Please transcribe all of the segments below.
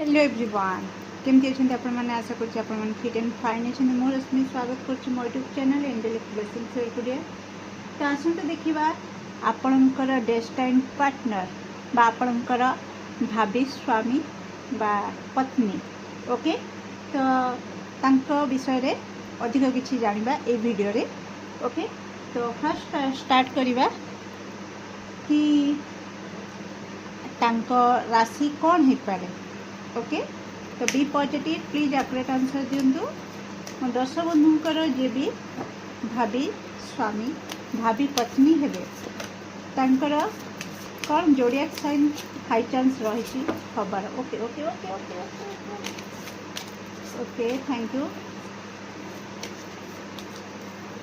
Hello everyone केमती अच्छे आपण मैंने आशा कर फिट एंड फाइन अच्छे मो रश्मि स्वागत कर मो YouTube channel Angelic Blessings everyday. तो आसतु देखा आपणकर डेस्टाइन पार्टनर बा आपणकर भाभी स्वामी बा पत्नी ओके। तो तांको विषय रे अधिक किछि जानिबा ए वीडियो रे ओके। तो फर्स्ट स्टार्ट करिबा कि तांको राशि कौन हो पारे ओके। तो be positive please accurate answer दिंतु। मो दर्शक बंधुंकर जे भी भाभी स्वामी भाभी पत्नी हेबे तांकर कौन जोडियाक साइन हाई चांस रही खबर okay okay okay okay okay okay thank you.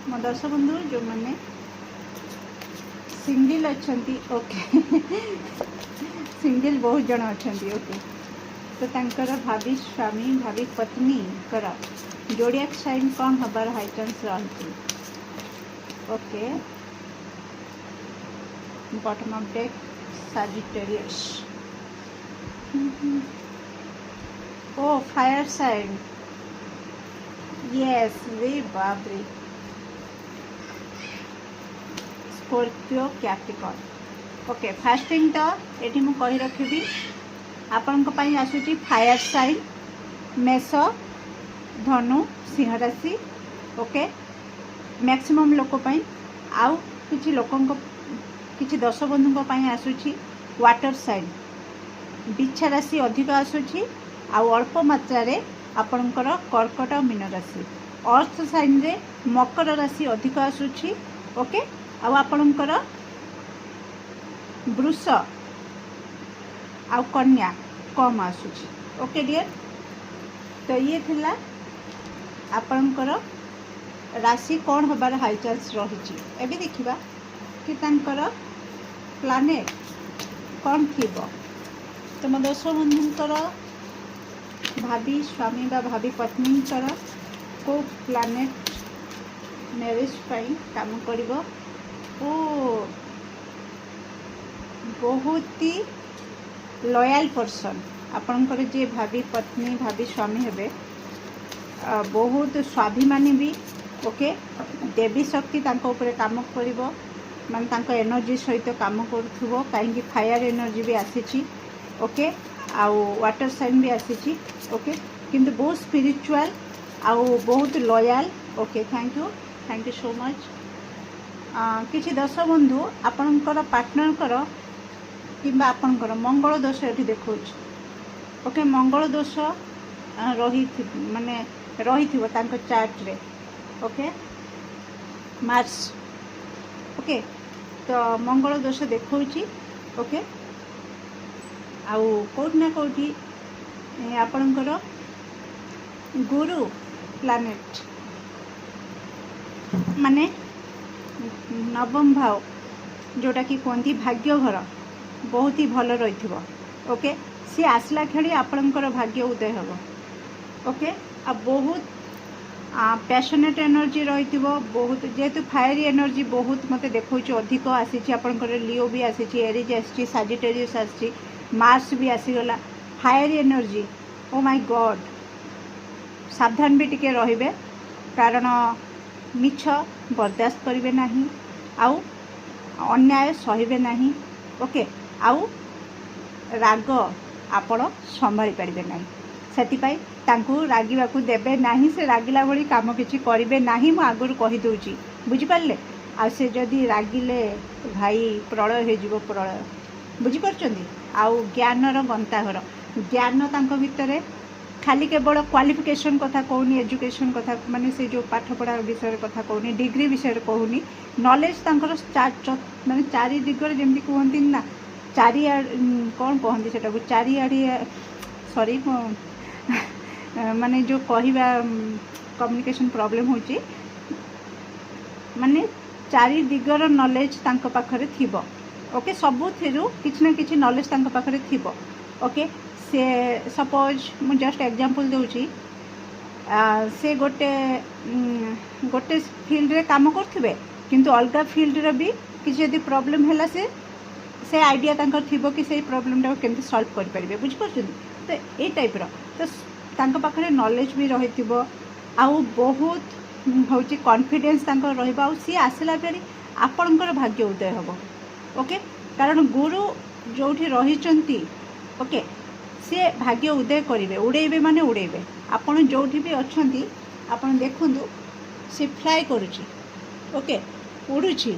मो दर्शक बंधु जो मैंने सिंगल अच्छी ओके सिंगल बहुत जन अच्छा ओके। तो तांकर भाभी स्वामी भाभी पत्नी कर जोडियाक साइन कौन हबार हाई चांस रही okay. Bottom of deck Sagittarius ओ फायर साइन यस वे बाबरी स्कॉर्पियो कैप्रिकॉर्न ओके। फास्टिंग तो ये मुझे कही रखी आपण आसूची फायर साइन मेष धनु सिंह राशि ओके। मैक्सिमम लोक आउ किछि लोकंक किछि दर्शक बंधुंक आसूची वाटर साइन बिच्छा राशि अधिक आसूची आउ अल्प मात्रा रे आपणकर कर्कट मीन राशि अर्थ साइन रे मकर राशि अधिक आसूची ओके। आउ आपणकर वृष आउ कन्या कम आसूची ओके डियर। तो ये थिला आपणकर राशि कौन हबार हाई चांस रही। एबे देखिबा कि तांकर प्लानेट कौन थिबो। तो मो दर्शक बंधुंकर भाभी स्वामी बा भाभी पत्नींकर को प्लानेट मैरिज पाई काम करिवो ओ बहुत ही लॉयल पर्सन आपणकर जे भाभी पत्नी भाभी स्वामी हेबे बहुत स्वाभिमानी भी ओके। देवी शक्ति तांको ऊपर काम करिवो मान तांको एनर्जी सहित काम करूथुबो काहेकि फायर एनर्जी भी आसीची ओके। आउ वाटर साइन भी आसीची ओके किंतु बहुत स्पिरिचुअल आउ बहुत loyal okay. Thank you so much. किछि दर्शक बंधु आपणकर पार्टनर कर किंबा आपणकर मंगल दोष ये देखा ओके। मंगल दोष रही माने रही चार्ट रे ओके मार्च ओके। तो मंगल दोष देखा ओके। आउ कौटी ना कौटी आपणकर गुरु प्लानेट माने नवम भाव जोटा कि कहती भाग्य घर बहुत ही भल रही ओके। सी आसला खेली आपणकर भाग्य उदय हम ओके। आ बहुत पैशनेट एनर्जी रही बहुत जेहेतु फायर एनर्जी बहुत मत देखा अधिक आसी आपणकर लिओ भी आसी एरिज आसी साजिटेरियस आसी मार्स भी आसीगला fire energy oh my god. सावधान भी टिके रहिबे कारण मिछ बर्दाश्त करेंगे ना आउ अन्याय सहिबे नहीं ओके। आउ राग आपण संभाली पारे ना से रागिबाकू देबे नहीं से रागिला भली काम किछि करिवे नहीं मु आगुर कहि दउची बुझि पारले। आ से जदी रागिले भाई प्रलय हे जीवो प्रलय बुझि परचंदी। आउ ज्ञानर गंताघर ज्ञान तांको भितरे खाली केवल क्वालिफिकेशन कथा कहूनी एजुकेशन कथा माने से जो पाठ पढ़ा विषय कथा कहूनी डिग्री विषय कहूनी नॉलेज तांकर माने चारि दिगरे जेमती कहंती ना चारि कौन कहंती सेटा को चारिआडी सॉरी माने जो कहवा कम्युनिकेशन प्रॉब्लम होची माने चारि दिगर नॉलेज तांको पाखरे थिबो ओके। सबु थिरु किछ ना किछ नॉलेज तांको पाखरे थिबो ओके। से सपोज मु जस्ट एग्जांपल दूची से गोटे गोटे फील्ड रे काम करथिबे किंतु अलगा फील्ड रे भी किछ यदि प्रॉब्लम हैला से आइडिया तांकर थिबो कि से प्रॉब्लम टा केमती सॉल्व कर परिबे बुझ परछन तो ये टाइप तो तांको पाखरे नॉलेज भी रही आउ बहुत हूँ कॉन्फिडेंस रहा सी आसला बेले आपणकर भाग्य उदय हम ओके कारण गुरु जो रही ओके सी भाग्य उदय करेंगे उड़ेबे माने उड़ेबे आपण जो भी अच्छा आपण देखु सी फ्लाए करुच्ची ओके उड़ुची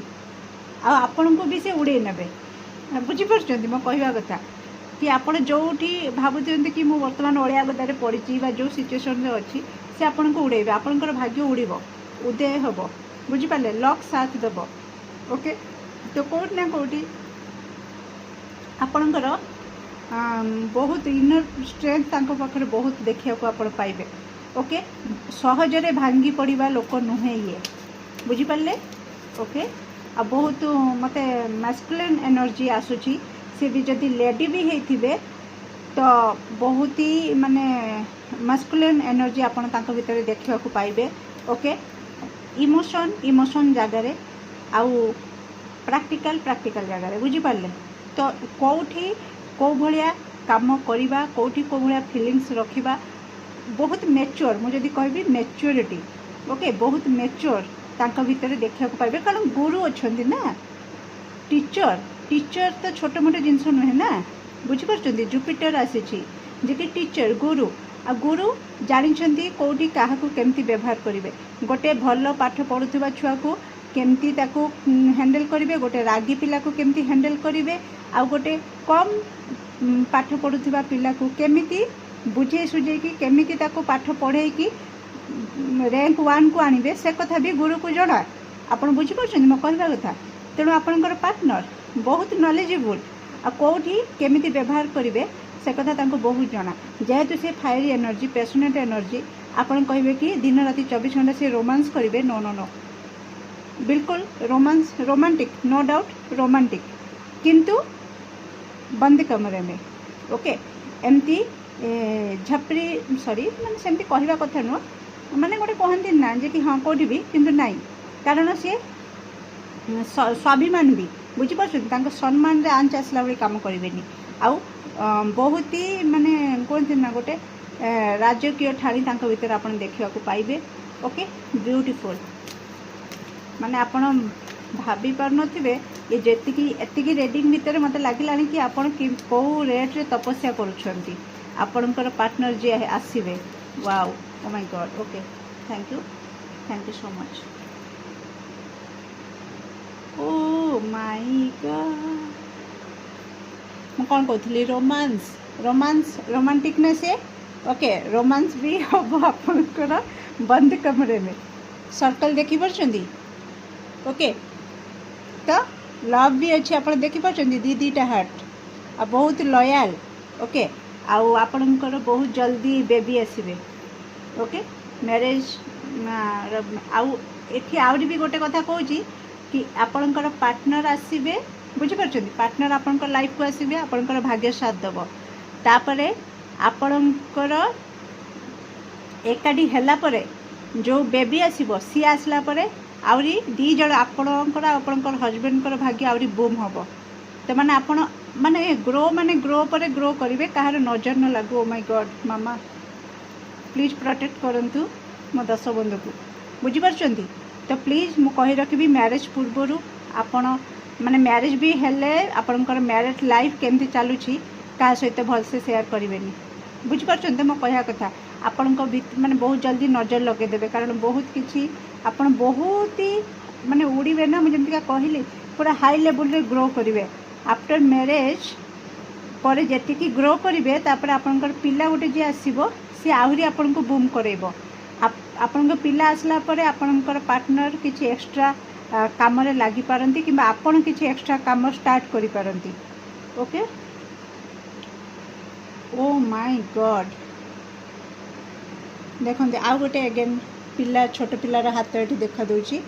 आपण को भी से उड़े ने बुझीपार मो कहवा कथा कि आपण जो भावुं कि मुझे बर्तमान अलिया गदारे पड़ी जो सिचुएसन अच्छी से आपण को उड़ेबे आपणकर भाग्य उड़ब उदय हम बुझिपारे लक साथ देव ओके तो कौट ना कौटी आपणकर बहुत इनर स्ट्रेंथ पाखे बहुत देखा आप पाइबे ओके सहजरे भांगी पड़ा लोक नुहे ये बुझिपारे ओके आ बहुत मते मैस्कुलिन एनर्जी आसूची से भी जदि लेडी भी होइथिबे तो बहुत ही माने मैस्कुलिन एनर्जी आपण तांको भितर देखा पाइबे ओके इमोशन इमोशन जगार आउ प्रैक्टिकल जगार बुझिपारे तो कौटी कौ भाया काम करवा कौटी कौ भाया फिलिंग्स रखा बहुत मैच्योर मुझे कहबी मैच्योरिटी ओके बहुत मैच्योर तांको भितर देखा पाइबे कारण गुरु अच्छा ना टीचर टीचर तो छोट मोट जिनस नुहे ना बुझीपार जुपिटर आसी जे कि टीचर गुरु आ गुरु जानी कौटी क्या केमती व्यवहार करेंगे गोटे भल पाठ पढ़ुवा छुआ को केमती ताकू हैंडल करेंगे गोटे रागी पिला को केमती हैंडल करेंगे आ गोटे कम पाठ पढ़ुवा पिला को केमिति बुझे सुझे कि केमिति ताकू पाठ पढ़े कि रैंक 1 को आनिबे से कथा भी गुरु को जड़ा आपन बुझीपार मो कहवा कथा तेणु आपणकर पार्टनर बहुत नॉलेजेबल आ कौटी केमिति व्यवहार करेंगे से कथा तांको बहुत जना जेहेतु से फायरी एनर्जी पैशनेट एनर्जी आपन कहे कि दिन राति 24 घंटा से रोमांस करेंगे नो नो नो बिल्कुल romance romantic no doubt romantic किंतु बंद कमरे में ओके एमती झपरी सॉरी मैंने सेमती कहवा कथा नुह मैंने गोटे कहती ना जे कि हाँ कौटी भी किंतु नाई कारण सी स्वाभिमान भी बुझीपार सम्मान रे आंच आसला भाई कम करेंगे आउ बहुत ही माने कहते ना गोटे राजकीय ठाणी भीतर आप देखा पाइबे ओके ब्यूटीफुल माने आपण भाभी पार नथिबे ये जेतिकी एतिकी रेडिंग भितर मत लागिला कि आपण कौ रेट रे तपस्या करूछंती आपणकर पार्टनर जे आसीबे wow oh my god okay thank you so much oh my god मैं कौन कहती रोमांस रोमांस रोमांटिकनेस है ओके रोमांस भी हम आपणकर बंद कमरे में सर्कल देखी पार्टी ओके तो लव भी अच्छे आप देखिपार दीटा हार्ट आ बहुत लयाल ओके आउ आपणकर बहुत जल्दी बेबी आसबे ओके मैरिज आउ एठी आउरी भी गोटे कथा कहूँ कि आपणकर पार्टनर आसबे बुझीपार पार्टनर आपणकर लाइफ को आसबे आपणकर भाग्य साथ दब तापरे आपणकर एकाठी हैला परे जो बेबी आसब सी आसला परे आउरी दी जण आपणकर हजबैंड भाग्य आउरी बूम हम तो माने आपण माने ग्रो पर ग्रो करेंगे कहार नजर न लागू ओ my God mama please protect करंतु मो दस बंधु को बुझीपार तो प्लीज मु कही रखी मैरिज पूर्वर आपण माने मैरिज भी हेले आपणकर मैरिज लाइफ केमती चलुची क्या सहित भलसे शेयर करेंगे बुझीपार मो कहया कथा आपण माने बहुत जल्दी नजर लगेदेवे कारण बहुत किसी आपण बहुत ही माने उड़ीबे ना मुझे कहली पूरा हाई लेवल रे ग्रो करेंगे आफ्टर मैरिज पर जी ग्रो करेंगे तापर आपणकर पिला गोटे जी आसब सी आहरी आपण को बूम करेब आपण पिला आसला परे आपणकर पार्टनर किसी एक्स्ट्रा काम रे लागी पारंती कि आपण किसी एक्स्ट्रा काम स्टार्ट करि पारंती ओके ओ माय गॉड देखते आउ गोटे अगेन पिला छोट पिलार हाथ ये देखा दूची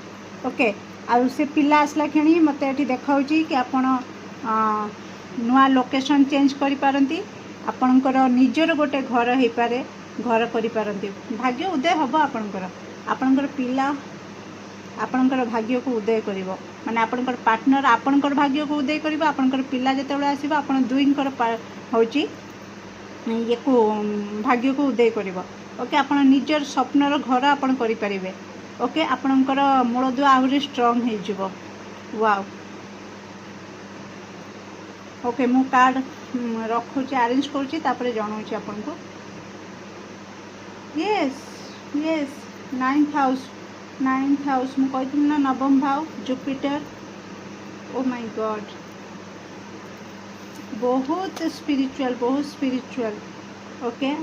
ओके आउ से पिला आसला क्षणी मत ये देखा कि आपण नुआ लोकेशन चेंज करि पारंती आपणकर निजर गोटे घर हो पारे घर करि पारंती भाग्य उदय हम आपणकर पिला आपणकर भाग्य को उदय करिवो माने आपणकर पार्टनर आपणकर भाग्य को उदय करिवो आपणकर पिला जेतेबेले आसीबो आपण दुईंकर होची ये को भाग्य को उदय कर ओके आपण निजर स्वप्नर घर आपण करें ओके आपणकर मूलदुआ आहरी स्ट्रंग हो वाओ ओके मु कार्ड रखुची अरेंज करुँची जनाऊँ आपन को यस यस 9th हाउस मु कही ना नवम भाव जुपिटर ओ माय गॉड बहुत स्पिरिचुअल ओके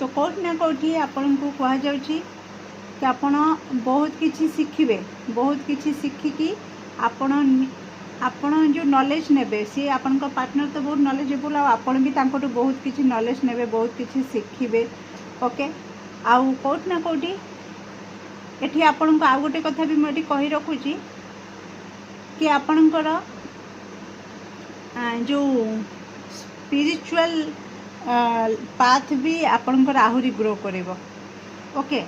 तो कौट ना कौटी आपण को कह जाउची कि आपण बहुत किछि शिखिबे बहुत किछि शिखिकी आपण जो नॉलेज नेबे सी आपण को पार्टनर तो बहुत नॉलेजेबल आपण भी तांको बहुत किछि नॉलेज नेबे बहुत किछि शिखिबे ओके आउ कौट ना कौटी एठी आपण को आ गोटे कथा भी मैं कही रखुची कि आपणकर जो स्पिरिचुअल पाथ भी आपणकर आहरी ग्रो करेबो ओके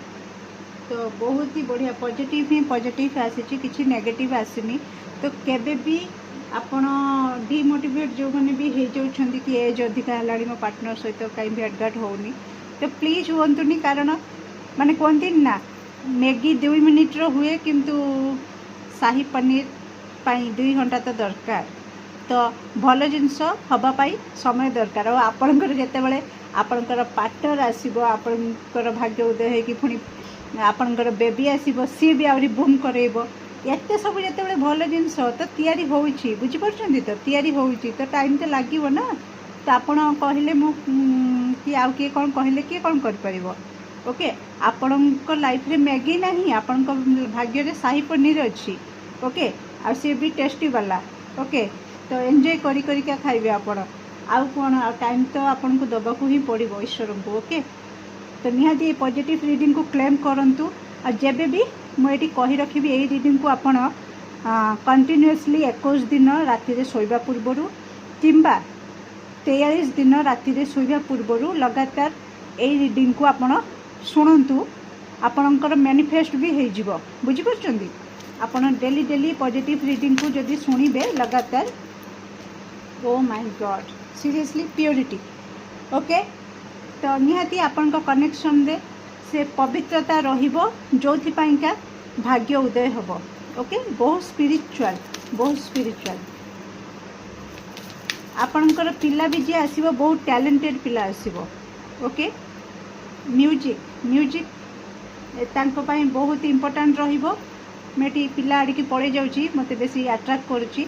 तो बहुत ही बढ़िया पॉजिटिव ही पॉजिटिव आसी किसी नेगेटिव आसनी तो केबे भी आपण डिमोटिवेट जो मैंने भी हो जाउछंदी कि एज अधिका है मो पार्टनर सहित कहीं भी अटगाट होनी तो प्लीज हुंतुनी कारण माने कहती ना मैगी 2 मिनिट रो हुए किंतु शाही पनीर पाई 2 घंटा तो दरकार तो भल जिनस हवापाई समय दरकार और आपणकर जितेबाला आपणकर पार्टनर आसब आपणकर भाग्य उदय हो कि पुणी आपणकर बेबी आसब सी भी आहरी बूम करेब एत सब जिते भल जिनस तो तैयारी होउछि बुझिपारुछंती तो तैयारी होउछि तो टाइम तो लागिवो ना तो आपण कहले मु कि आउ किए कौन कहले किए कौन कर परिबो ओके आपणकर लाइफ रे मैगी नहीं आपणकर भाग्य रे शाही पनीर अच्छी ओके आ सी भी टेस्टी वाला ओके तो एंजॉय करी करी क्या खाइबे आपण आउ कौन टाइम तो आपन को दबा को ही पड़ो ईश्वर को ओके तो निहाती पॉजिटिव रीडिंग को क्लेम करंतु आ जेबे भी मुझे कही रखी यही रीडिंग को आपण कंटिन्यूअसली 21 दिन राति रे सोइबा पूर्वरु किंबा 43 दिन राति रे सोइबा पूर्वरु लगातार यही रीडिंग को आपण शुणु आपणकर मैनिफेस्ट भी हो जिवो बुझी परछंदी आपण डेली डेली पॉजिटिव रीडिंग को जदी सुनिबे लगातार ओ my God seriously purity okay तो निहाती आपण कनेक्शन रे से पवित्रता रहिबो जोथिपाइका भाग्य उदय हबो ओके बहुत स्पिरिचुअल आपणकर पिला भी जे आसीबो बहुत टैलेंटेड पिला आसीबो ओके म्यूजिक तांको पाई बहुत इंपोर्टेंट रहिबो मेटी पिला आड़की पड़े जाउची मते बेसी अट्रैक्ट करूची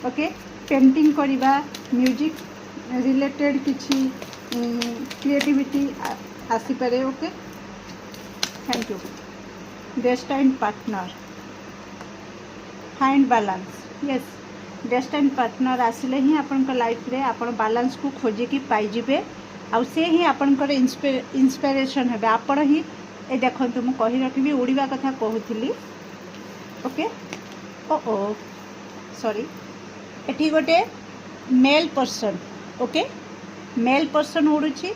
ओके पेंटिंग करिबा म्यूजिक रिलेटेड किछि क्रिएटिविटी आसी पारे okay thank you destined partner find balance yes destined partner आसिले ही आपन लाइफ रे आपन बैलेंस को खोजिकी पाइजिबे आ से ही आपनकर इंस्पिरेशन हेबे आपण ही ए देखंतु मु कहि रखिबी उड़ीबा कथा कहूथिली ओके ओ सॉरी एठी गोटे male person okay male person उड़ुछि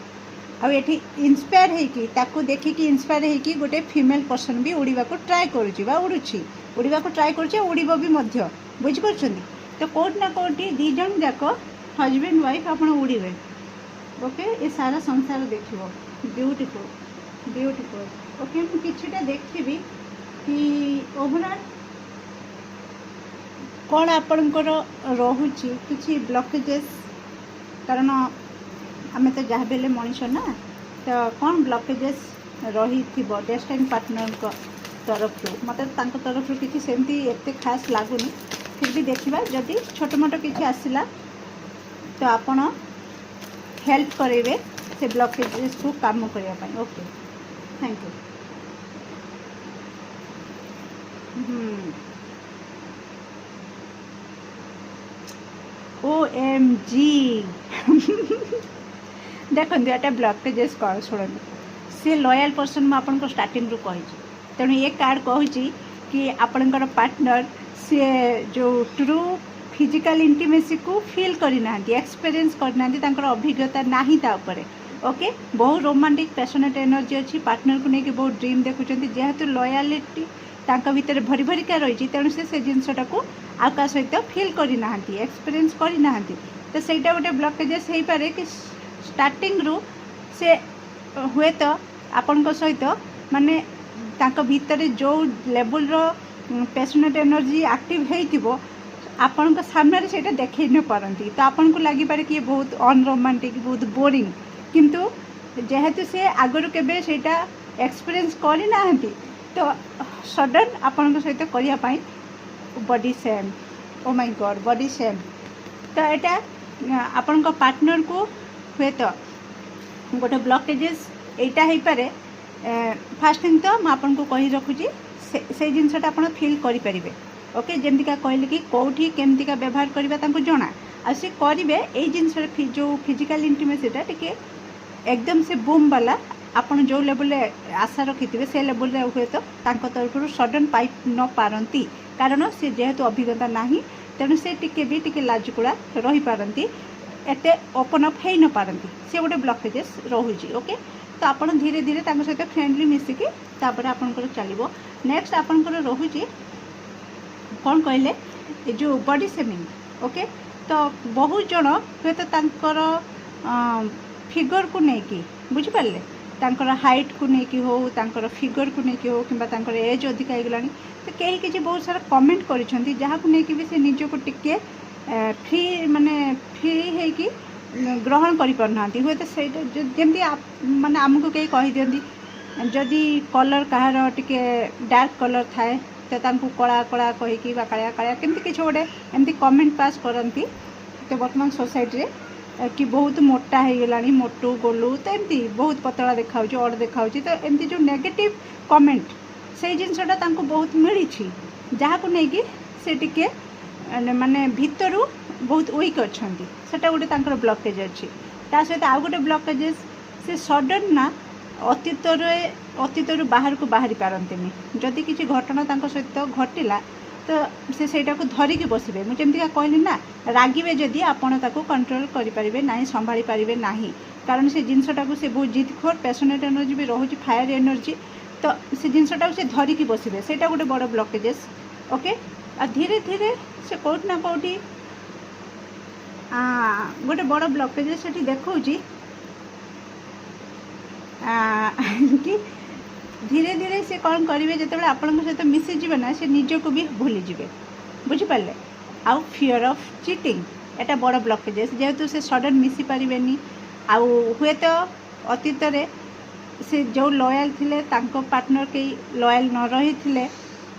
आ एठी इंस्पायर हेकी ताकू देखिकी इंस्पायर हेकी गोटे फीमेल पर्सन भी उड़ीबा को ट्राई करूछि बा उड़ुछि उड़ीबा को ट्राई करूछि उड़ीबो भी मध्य बुझि परछंदी तो कोट ना कोटी दी जन जाको हस्बैंड वाइफ आपण उड़ीबे ओके ये सारा संसार देखिबो ब्यूटीफुल ओके मु किछिटा देखिबी कि ओवरऑल कौन आपणकर रहुची किछि ब्लॉकेजेस कारण आमे तो जहाँ बेले मनीष ना तो कौन ब्लॉकेजेस रही थी डेस्टाइन पार्टनर को तरफ मत तरफ किसी सेमती एत खास लगुनि फिर भी देखा जदि छोट मोट किसी आसला तो आपण हेल्प करेंगे से ब्लॉकेजेस को काम करने ओके थैंक यू OMG देखो एटा ब्लॉकेजेस कौन शुणु सी लॉयल पर्सन मैं आपको स्टार्टिंग रू कही तेणु ये कार्ड कहूँ कि आपणकर पार्टनर सी जो ट्रू फिजिकल इंटीमेसी को फील करना एक्सपीरियंस करना अभिज्ञता नहीं ओके बहुत रोमांटिक पैशनेट एनर्जी अच्छी पार्टनर को लेकिन बहुत ड्रीम देखुं जेहेतु लॉयलिटी भितर भरी भरिका रही तेणु से जिनसटा को आका सहित फील करना एक्सपीरियंस करना तो सहीटा गोटे ब्लकेजेस हो पारे कि स्टार्टिंग रु से हुए तो आपण सहित माने तांको भितर जो लेवल रो पैशनेट एनर्जी एक्टिव होइतिबो आपण सामने से देखई न पारती तो आपन को लगी पारे कि बहुत अनरोमांटिक बहुत बोरिंग किंतु जेहेतु से आगुरी केबे सेटा एक्सपीरियंस करि नाहंती तो सडन आपण सहित करिया पाई body same oh my god body same तो यहाँ आपण पार्टनर को हुए तो गोटे ब्लॉकेजेस एटा हो पारे फास्ट थिंग तो मुझे कही रखुची से जिनसटा आप फिल करेंगे ओके जमीका कहले कि कौटी केमतिका व्यवहार करवा जना आ सी करेंगे यही जिन जो फिजिकल इंटिमेसीटा टिके एकदम से बूम वाला आपन जो लेवल आशा रखि थे से लेवल हुए तो तरफ सडन पाई न पारती कारण से जेहेतु अभिज्ञता नहीं तेणु से टिके भी टिके लाजुकुड़ा रही पारती एते ओपन अप हो न पारती से गोटे ब्लॉकेजेस रोचे ओके तो आपन धीरे धीरे सहित फ्रेंडली मिसिकी तापर आपनकर चलो नेक्स्ट आपनकर रोचे कौन कहले जो बॉडी शेमिंग ओके तो बहुत जन हे तो तांकर फिगर को लेकिन बुझिपारे तांकर हाइट को लेकिन हो तांकर फिगर को लेकिन हो कि तांकर एज अधिक होगलानी तो कहीं किसी बहुत सारा कमेंट करिसेंती जहाँ को लेकिन भी से निजको टिके फ्री माने फ्री है कि ग्रहण करि परना हुए तो से जमी माने आमको कहीं कही दियंती जदि कलर कहार टिके डार्क कलर थाए तो तांको कला कला कहीकि कालिया कालिया केमती किसी गोटे एमती कमेंट पास करती तो बर्तमान सोसाइटी रे कि बहुत मोटा हो गलानी मोटू गोलू तो एमती बहुत पतला देखा अड़ देखा तो एमती जो नेगेटिव कमेंट से जिनसटा तांको बहुत मिली जहाँ को लेकिन से टिके माने भितरू बहुत वीक अच्छा सेटा गोटे तांकर ब्लॉकेज अच्छी ता सहित आउ गोटे ब्लॉकेजेस से सडन ना अतीतर बाहर को बाहरी पारंतिनी जदि किसी घटना तांको सहित घटिला तो से सेटा को धरिकी बसबे मुझे जमीका कहली ना रागिबे जदि आपण ताको कंट्रोल करि परिबे नाही संभाली परिबे नाही कारण से जिनसटा को से बहुत जिदखोर पैशनेट एनर्जी भी रोचे फायर एनर्जी तो से जिनसटा से धरिकी बसबे सेटा गोटे बड़ ब्लॉकेजेस ओके आ धीरे धीरे से कोट ना कोटी गोटे बड़ ब्लॉकेजेस सेठी देखौची कि धीरे धीरे से कौन करेंगे जो आपण सहित मिसीजे ना से निजक भी भूली जाए बुझिपारे आउ फियर ऑफ चीटिंग एटा बड़ ब्लॉकेजेस जेहेतु से सडन मिसी पारे आउ हुए तो अतीत से जो लॉयल थिले तांको पार्टनर कई लॉयल न रही थिले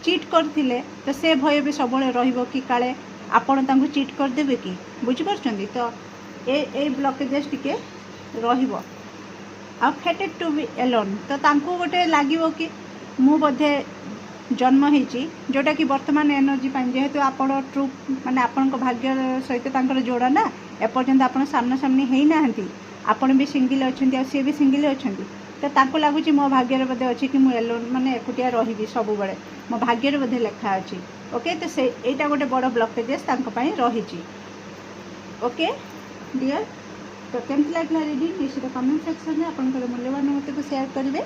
चीट करथिले तो से भय भी सब रहिबो कि काले आपण तांको चीट कर देबे कि बुझिपारछंती तो ए ब्लॉकेजेस टिके रहिबो आ फेटेड टू बी एलोन तो तांको गोटे लागिबो कि मु बोधे जन्म होईची जोटा कि वर्तमान एनर्जी पाइन जेहेतु आपण ट्रू माने आपण को भाग्य सहित तांकर जोड़ा ना एपर्यंत आपण सामना सामनी हेई नाहंती आपण भी सिंगल अछंती आ से भी सिंगल अछंती तो तांको लागुची मो भाग्य बोधे अछि कि मु एलोन माने एकुटिया रहिबी सब बेले मो भाग्य बोधे लेखा अछि ओके तो से एटा गोटे बड़ ब्लॉकेजेस तांको पई रहिची ओके डियर तो केमती लगला रीडिंग निश्चित कमेंट सेक्शन में आपंकर मूल्यवान मत को शेयर करेंगे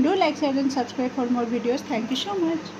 do like share and subscribe for more videos thank you so much.